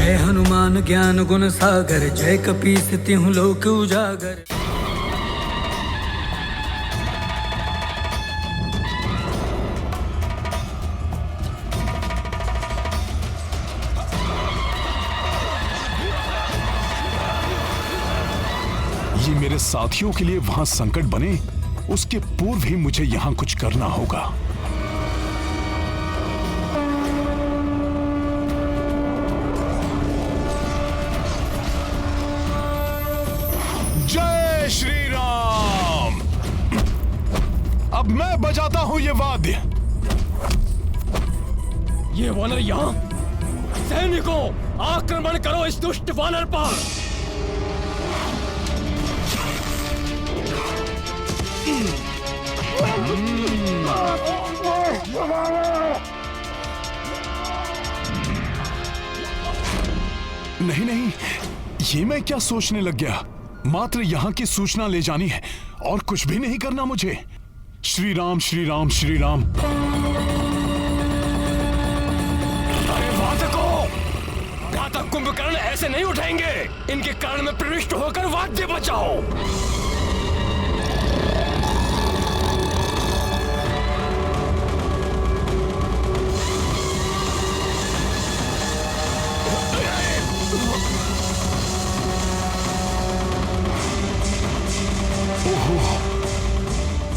जय हनुमान ज्ञान गुण सागर, जय कपीस तिहुँ लोक उजागर। ये मेरे साथियों के लिए वहां संकट बने, उसके पूर्व ही मुझे यहां कुछ करना होगा। जय श्री राम। अब मैं बजाता हूं ये वाद्य। ये वानर यहाँ। सैनिकों, आक्रमण करो इस दुष्ट वानर पर। नहीं नहीं, ये मैं क्या सोचने लग गया। मात्र यहाँ की सूचना ले जानी है और कुछ भी नहीं करना मुझे। श्री राम श्री राम श्री राम। अरे वादकों, घातक कुंभकर्ण ऐसे नहीं उठाएंगे। इनके कारण में प्रविष्ट होकर वाद्य बचाओ।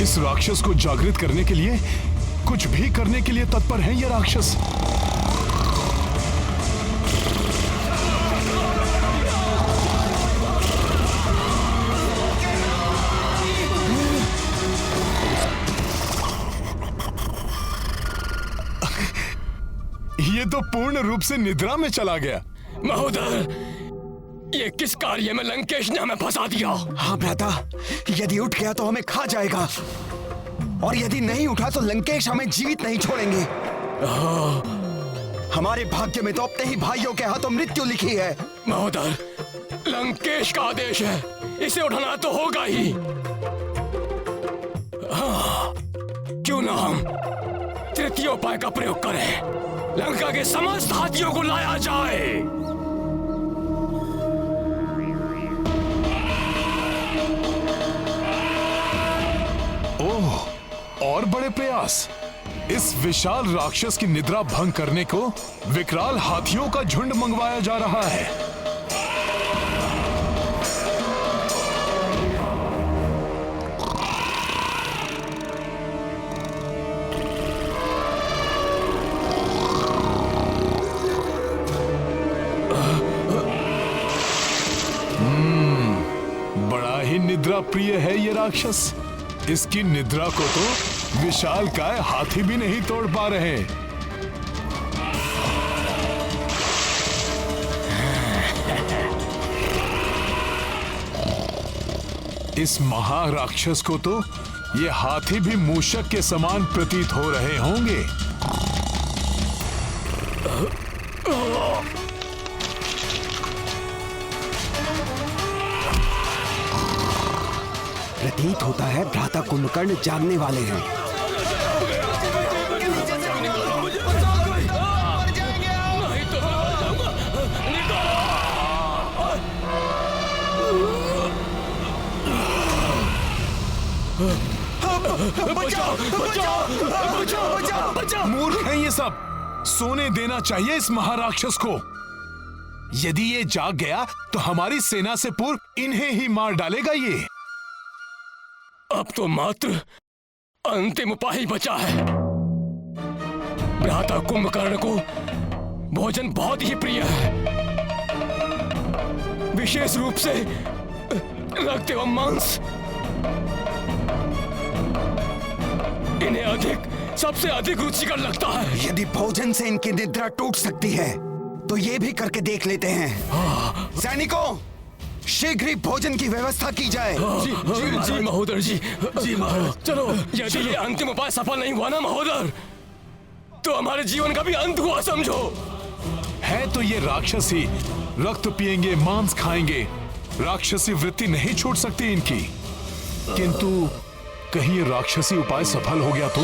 इस राक्षस को जागृत करने के लिए, कुछ भी करने के लिए तत्पर है ये राक्षस। ये तो पूर्ण रूप से निद्रा में चला गया। महोदय, ये किस कार्य में लंकेश ने हमें फंसा दिया? हाँ भ्राता, यदि उठ गया तो हमें खा जाएगा, और यदि नहीं उठा तो लंकेश हमें जीवित नहीं छोड़ेंगे। हमारे भाग्य में तो अपने ही भाइयों के हाथों मृत्यु लिखी है। महोदय, लंकेश का आदेश है, इसे उठाना तो होगा ही। क्यों ना हम तृतीय उपाय का प्रयोग करें। लंका के समस्त हाथियों को लाया जाए। ओह, और बड़े प्रयास। इस विशाल राक्षस की निद्रा भंग करने को विकराल हाथियों का झुंड मंगवाया जा रहा है। बड़ा ही निद्रा प्रिय है ये राक्षस। इसकी निद्रा को तो विशालकाय हाथी भी नहीं तोड़ पा रहे। इस महाराक्षस को तो ये हाथी भी मूषक के समान प्रतीत हो रहे होंगे। प्रतीत होता है भ्राता कुंभकर्ण जागने वाले हैं। मूर्ख हैं ये सब। सोने देना चाहिए इस महाराक्षस को। यदि ये जाग गया तो हमारी सेना से पूर्व इन्हें ही मार डालेगा ये। अब तो मात्र अंतिम उपाय ही बचा है। भ्राता कुंभकर्ण को भोजन बहुत ही प्रिय है, विशेष रूप से रक्त एवं मांस। इन्हें सबसे अधिक रुचिकर लगता है। यदि भोजन से इनकी निद्रा टूट सकती है तो ये भी करके देख लेते हैं। सैनिकों, शीघ्र ही भोजन की व्यवस्था की जाए। जी महोदय जी। जी महाराज। चलो, यदि ये अंतिम उपाय सफल नहीं हुआ ना महोदय, तो हमारे जीवन का भी अंत हुआ समझो। है तो ये राक्षसी, रक्त पिएंगे, मांस खाएंगे। राक्षसी वृत्ति नहीं छूट सकती इनकी। किंतु कहीं ये राक्षसी उपाय सफल हो गया तो?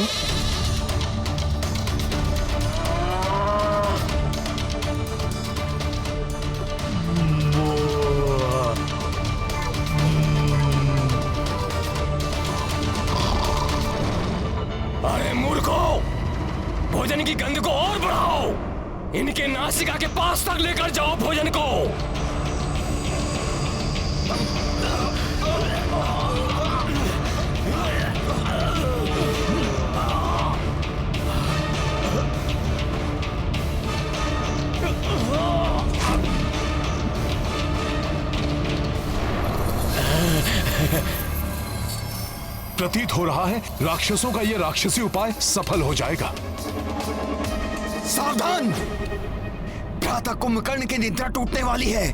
पास तक लेकर जाओ भोजन को। प्रतीत हो रहा है राक्षसों का यह राक्षसी उपाय सफल हो जाएगा। सावधान! भ्राता कुंभकर्ण की निद्रा टूटने वाली है।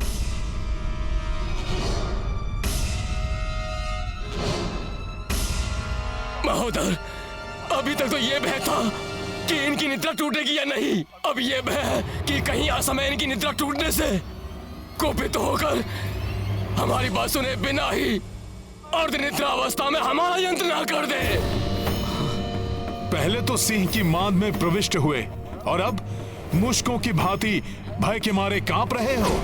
महोदर, अभी तक तो ये भय था कि इनकी निद्रा टूटेगी या नहीं। अब ये भय है कि कहीं असमय इनकी निद्रा टूटने से कुपित होकर हमारी बात सुने बिना ही अर्धनिद्रा अवस्था में हमारा यंत्र ना कर दे। पहले तो सिंह की मांद में प्रविष्ट हुए और अब मुश्कों की भांति भय के मारे कांप रहे हो।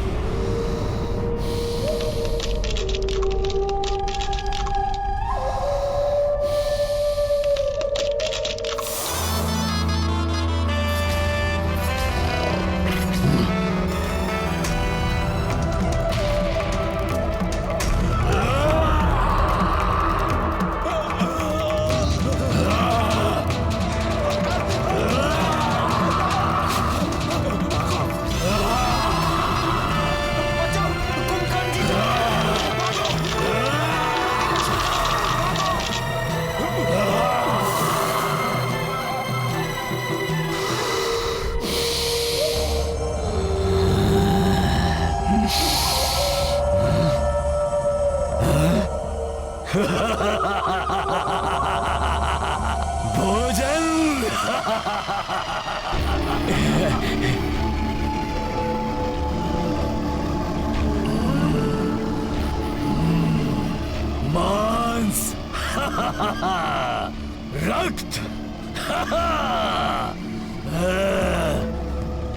रक्त,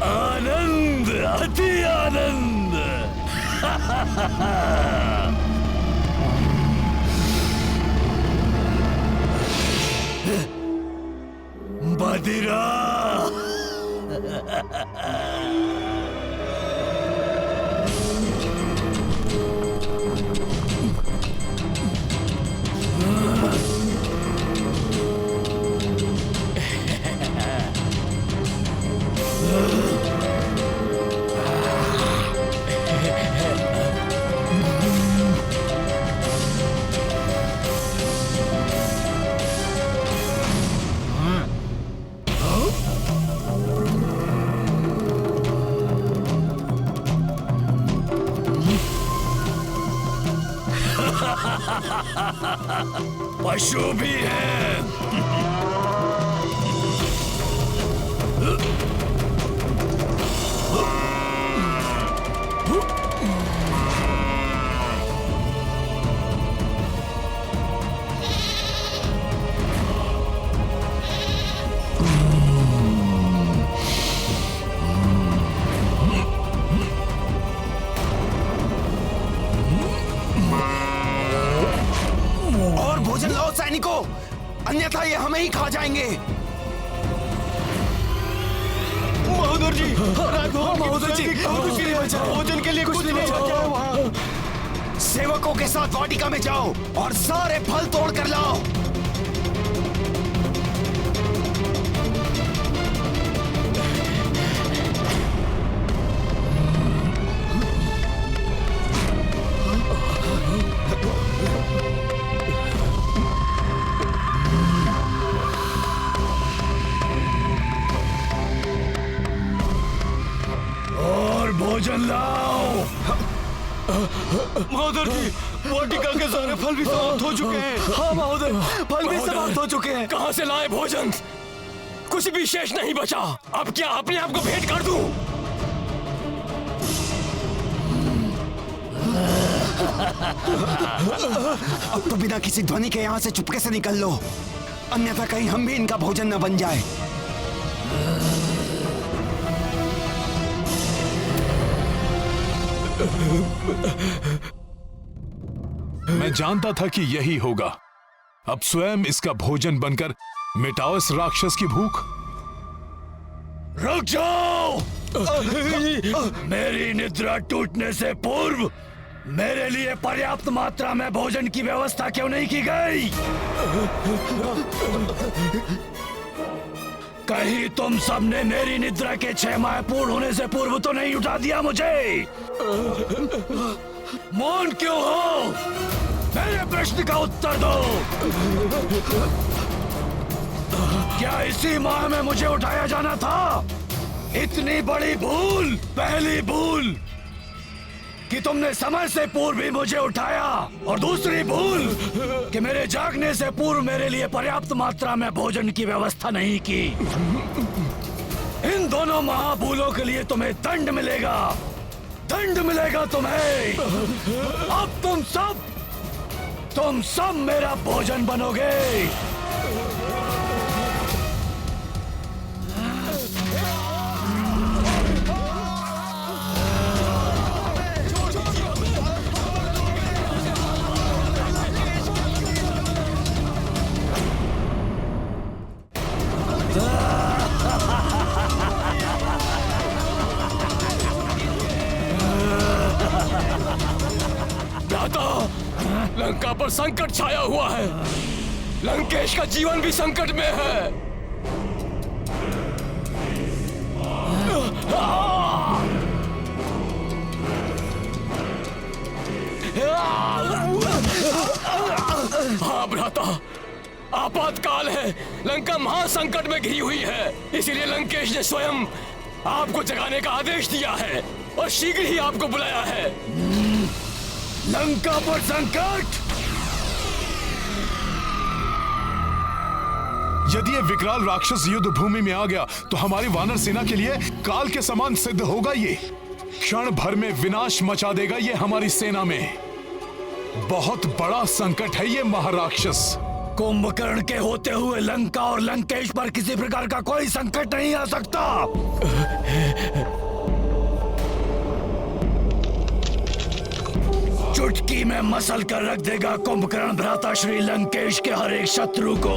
आनंद, अति आनंद। बदिरा, पशु भी है। और भोजन लाओ सैनिकों, अन्यथा ये हमें ही खा जाएंगे। महोदर जी, महोदर जी, भोजन के लिए कुछ नहीं बचा है वहाँ। सेवकों के साथ वाटिका में जाओ और सारे फल तोड़ कर लाओ। भोजन लाओ। महोदर जी, वाटिका के सारे फल भी समाप्त हो चुके हैं। हाँ महोदय, फल भी समाप्त हो चुके हैं। कहाँ से लाए भोजन? कुछ भी शेष नहीं बचा। अब क्या अपने आप को भेंट कर दूं? अब तो बिना किसी ध्वनि के यहाँ से चुपके से निकल लो, अन्यथा कहीं हम भी इनका भोजन न बन जाए। मैं जानता था कि यही होगा। अब स्वयं इसका भोजन बनकर मिटाओ इस राक्षस की भूख। रुक जाओ। मेरी निद्रा टूटने से पूर्व मेरे लिए पर्याप्त मात्रा में भोजन की व्यवस्था क्यों नहीं की गई? कहीं तुम सबने मेरी निद्रा के 6 माह पूर्ण होने से पूर्व तो नहीं उठा दिया मुझे? मौन क्यों हो? मेरे प्रश्न का उत्तर दो। क्या इसी माह में मुझे उठाया जाना था? इतनी बड़ी भूल, पहली भूल कि तुमने समय से पूर्व भी मुझे उठाया, और दूसरी भूल कि मेरे जागने से पूर्व मेरे लिए पर्याप्त मात्रा में भोजन की व्यवस्था नहीं की। इन दोनों महाभूलों के लिए तुम्हें दंड मिलेगा, दंड मिलेगा तुम्हें। अब तुम सब मेरा भोजन बनोगे। लंका पर संकट छाया हुआ है। लंकेश का जीवन भी संकट में है। हाँ भ्राता, आपातकाल है। लंका महासंकट में घिरी हुई है, इसीलिए लंकेश ने स्वयं आपको जगाने का आदेश दिया है और शीघ्र ही आपको बुलाया है। लंका पर संकट? यदि ये विकराल राक्षस युद्ध भूमि में आ गया तो हमारी वानर सेना के लिए काल के समान सिद्ध होगा। ये क्षण भर में विनाश मचा देगा ये हमारी सेना में। बहुत बड़ा संकट है ये महाराक्षस। कुंभकर्ण के होते हुए लंका और लंकेश पर किसी प्रकार का कोई संकट नहीं आ सकता। चुटकी में मसल कर रख देगा कुंभकर्ण भ्राता श्री लंकेश के हर एक शत्रु को।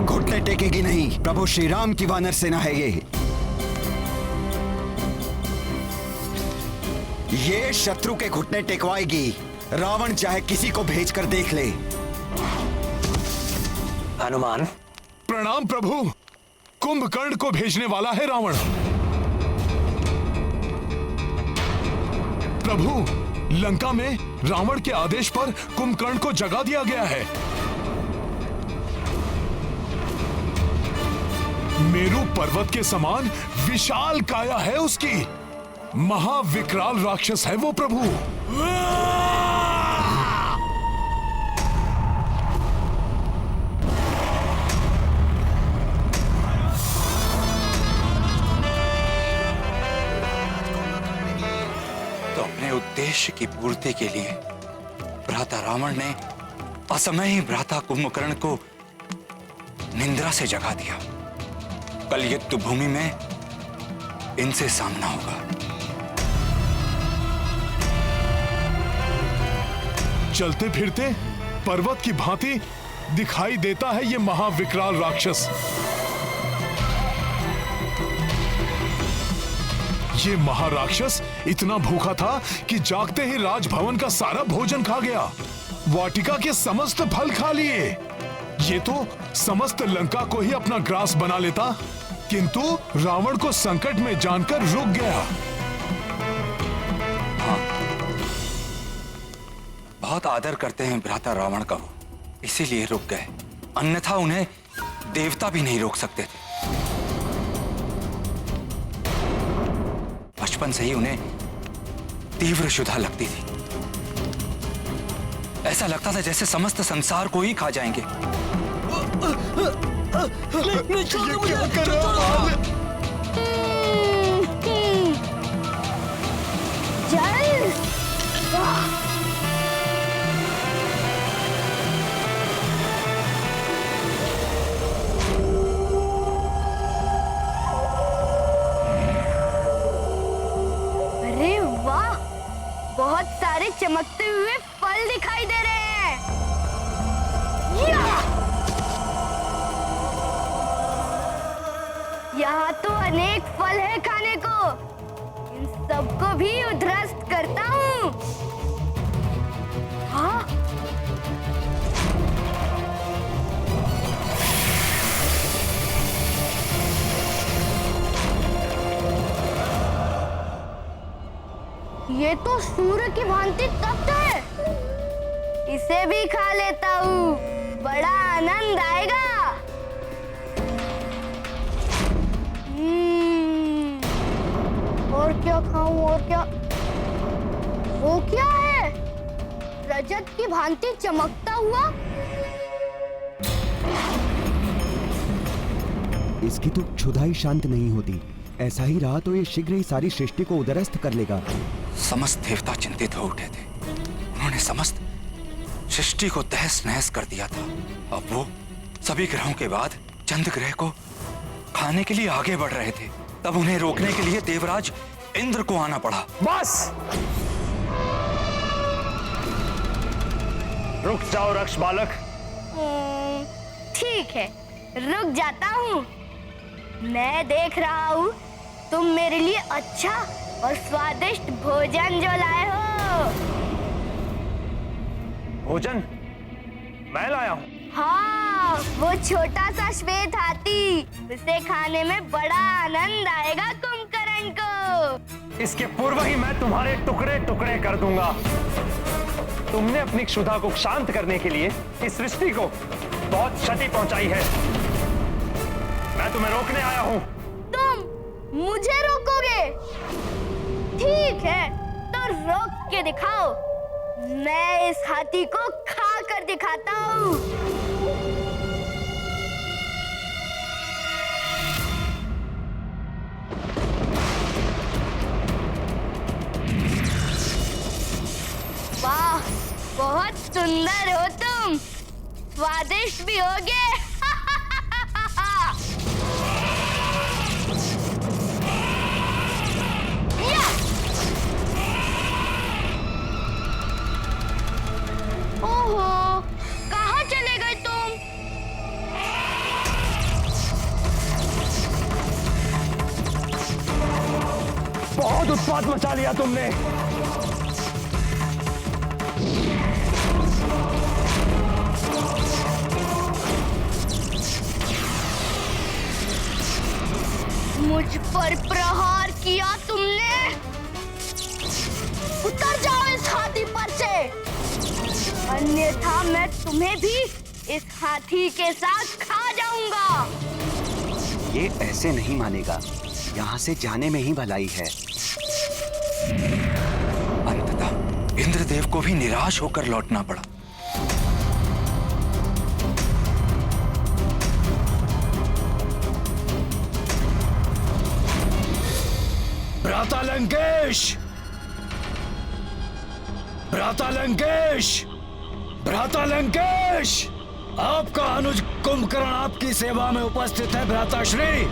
घुटने टेकेगी नहीं। प्रभु श्री राम की वानर सेना है ये शत्रु के घुटने टेकवाएगी। रावण चाहे किसी को भेजकर देख ले। हनुमान। प्रणाम प्रभु। कुंभकर्ण को भेजने वाला है रावण। प्रभु, लंका में रावण के आदेश पर कुंभकर्ण को जगा दिया गया है। मेरू पर्वत के समान विशाल काया है उसकी। महाविकराल राक्षस है वो प्रभु। तो अपने उद्देश्य की पूर्ति के लिए भ्राता रावण ने असमय ही भ्राता कुंभकर्ण को निंद्रा से जगा दिया। कल युद्ध भूमि में इनसे सामना होगा। चलते फिरते पर्वत की भांति दिखाई देता है ये महाविकराल राक्षस। ये महाराक्षस इतना भूखा था कि जागते ही राजभवन का सारा भोजन खा गया। वाटिका के समस्त फल खा लिए। ये तो समस्त लंका को ही अपना ग्रास बना लेता, किंतु रावण को संकट में जानकर रुक गया। हाँ, बहुत आदर करते हैं भ्राता रावण का वो, इसीलिए रुक गए। अन्यथा उन्हें देवता भी नहीं रोक सकते थे। बचपन से ही उन्हें तीव्र क्षुधा लगती थी। ऐसा लगता था जैसे समस्त संसार को ही खा जाएंगे। नहीं, छोड़ो मुझे, छोड़ो। अरे में चमकते हुए फल दिखाई दे रहे हैं। यहाँ तो अनेक फल है खाने को। इन सबको भी उध्वस्त करता हूँ। हाँ? ये तो सूर्य की भांति तप्त है। इसे भी खा लेता हूँ, बड़ा आनंद आएगा। और क्या खाऊं और क्या? वो क्या है? रजत की भांति चमकता हुआ। इसकी तो क्षुधा ही शांत नहीं होती। ऐसा ही रहा तो ये शीघ्र ही सारी सृष्टि को उद्ध्वस्त कर लेगा। समस्त देवता चिंतित हो उठे थे। उन्होंने समस्त सृष्टि को तहस नहस कर दिया था। अब वो सभी ग्रहों के बाद चंद्र ग्रह को खाने के लिए आगे बढ़ रहे थे। तब उन्हें रोकने के लिए देवराज इंद्र को आना पड़ा। बस रुक जाओ रक्ष बालक। ठीक है, रुक जाता हूँ। मैं देख रहा हूँ तुम मेरे लिए अच्छा और स्वादिष्ट भोजन जो लाए हो। भोजन मैं लाया हूँ? हाँ, वो छोटा सा श्वेत हाथी। उसे खाने में बड़ा आनंद आएगा कुंभकर्ण को। इसके पूर्व ही मैं तुम्हारे टुकड़े टुकड़े कर दूंगा। तुमने अपनी क्षुधा को शांत करने के लिए इस सृष्टि को बहुत क्षति पहुंचाई है। मैं तुम्हें रोकने आया हूँ। तुम मुझे रोकोगे? ठीक है, तो रोक के दिखाओ। मैं इस हाथी को खा कर दिखाता हूँ। वाह, बहुत सुंदर हो तुम। स्वादिष्ट भी होगे। ओहो, कहाँ चले गए तुम? बहुत उत्पात मचा लिया तुमने। मुझ पर प्रहार किया तुमने। उतर जाओ इस हाथी पर से, अन्यथा मैं तुम्हें भी इस हाथी के साथ खा जाऊंगा। ये ऐसे नहीं मानेगा। यहाँ से जाने में ही भलाई है। अंततः इंद्रदेव को भी निराश होकर लौटना पड़ा। भ्राता लंकेश, भ्राता लंकेश, भ्राता लंकेश, आपका अनुज कुंभकर्ण आपकी सेवा में उपस्थित है भ्राता श्री।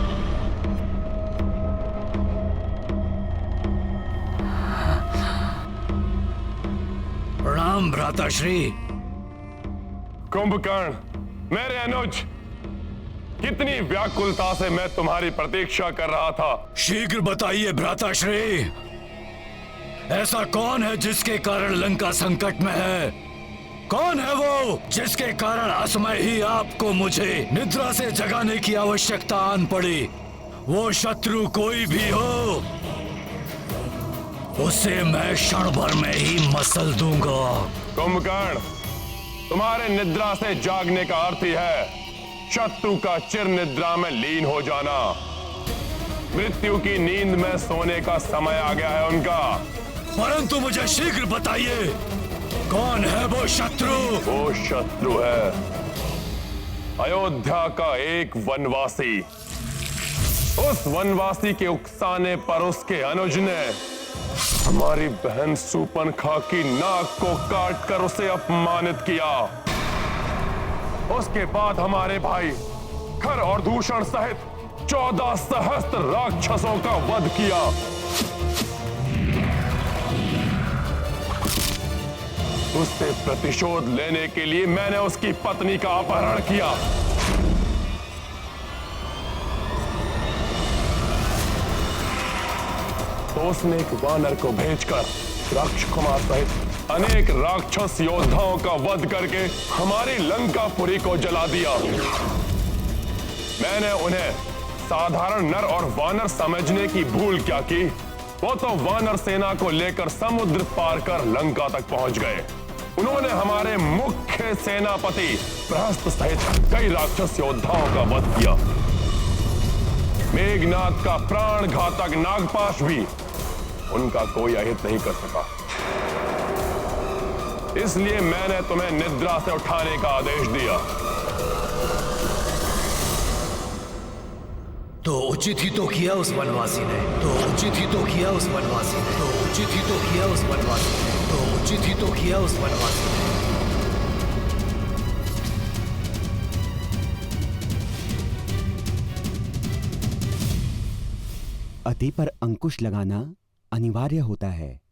प्रणाम भ्राता श्री। कुंभकर्ण, मेरे अनुज, कितनी व्याकुलता से मैं तुम्हारी प्रतीक्षा कर रहा था। शीघ्र बताइए भ्राता श्री, ऐसा कौन है जिसके कारण लंका संकट में है? कौन है वो जिसके कारण असमय ही आपको मुझे निद्रा से जगाने की आवश्यकता आन पड़ी? वो शत्रु कोई भी हो, उसे मैं क्षण भर में ही मसल दूंगा। कुंभकर्ण, तुम्हारे निद्रा से जागने का अर्थ ही है शत्रु का चिर निद्रा में लीन हो जाना। मृत्यु की नींद में सोने का समय आ गया है उनका। परंतु मुझे शीघ्र बताइए, कौन है वो शत्रु? वो शत्रु है अयोध्या का एक वनवासी। उस वनवासी के उकसाने पर उसके अनुज ने हमारी बहन सूर्पणखा की नाक को काटकर उसे अपमानित किया। उसके बाद हमारे भाई खर और दूषण सहित 14 सहस्त्र राक्षसों का वध किया। उससे प्रतिशोध लेने के लिए मैंने उसकी पत्नी का अपहरण किया। तो उसने एक वानर को भेजकर राक्षकुमार सहित अनेक राक्षस योद्धाओं का वध करके हमारी लंकापुरी को जला दिया। मैंने उन्हें साधारण नर और वानर समझने की भूल क्या की, वो तो वानर सेना को लेकर समुद्र पार कर लंका तक पहुंच गए। उन्होंने हमारे मुख्य सेनापति प्रहस्त सहित कई राक्षस योद्धाओं का वध किया। मेघनाथ का प्राण घातक नागपाश भी उनका कोई अहित नहीं कर सका। इसलिए मैंने तुम्हें निद्रा से उठाने का आदेश दिया। तो उचित ही तो किया उस वनवासी ने, तो उचित ही तो किया उस वनवासी ने, तो उचित ही तो किया उस वनवासी ने, तो उचित ही तो किया उस वनवासी ने। अति पर अंकुश लगाना अनिवार्य होता है।